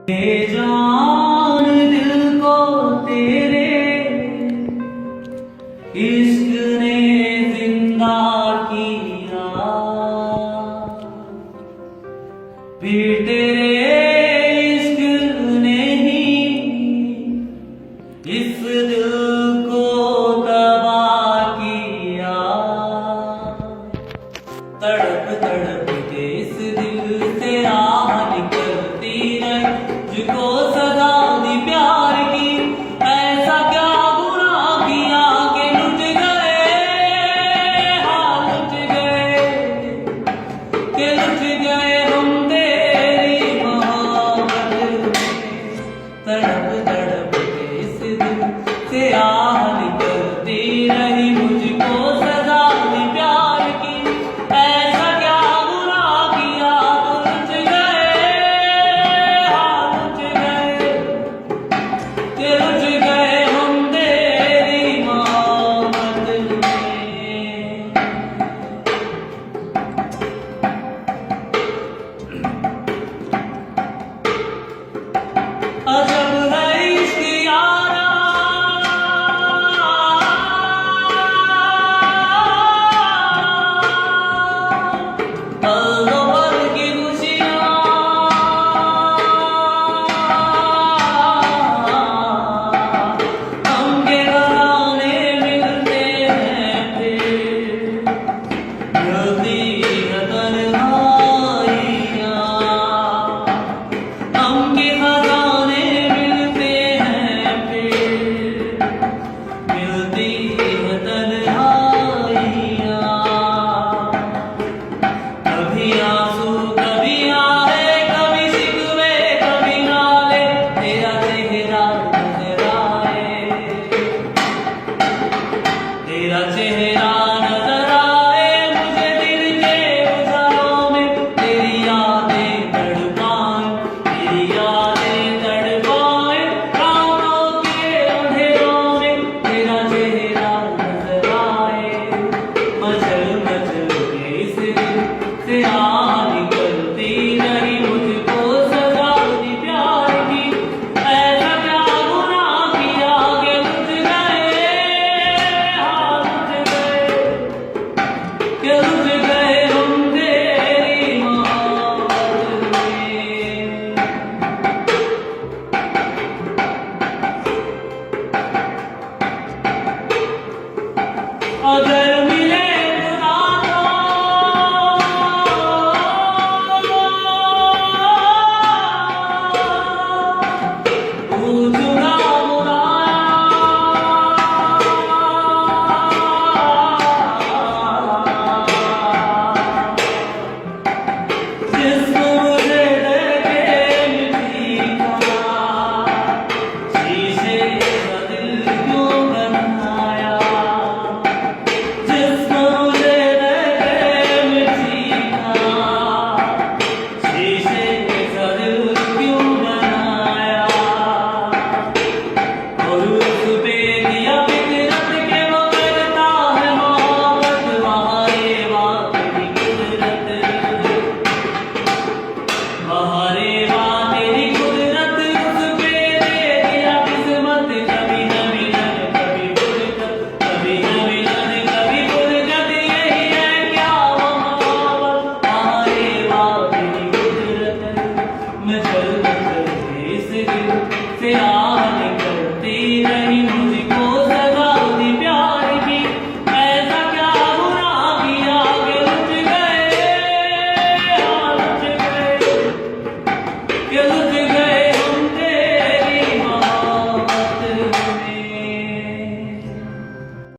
जान दिल को तेरे इश्क ने जिंदा किया, फिर तेरे इश्क ने ही इस दिल को तबाह किया। तड़प तड़प के इस दिल से राह निकलती है, तुझको सदा दी प्यार की। ऐसा क्या गुनाह किया कि लुट गए, हाँ लुट गए, कि लुट गए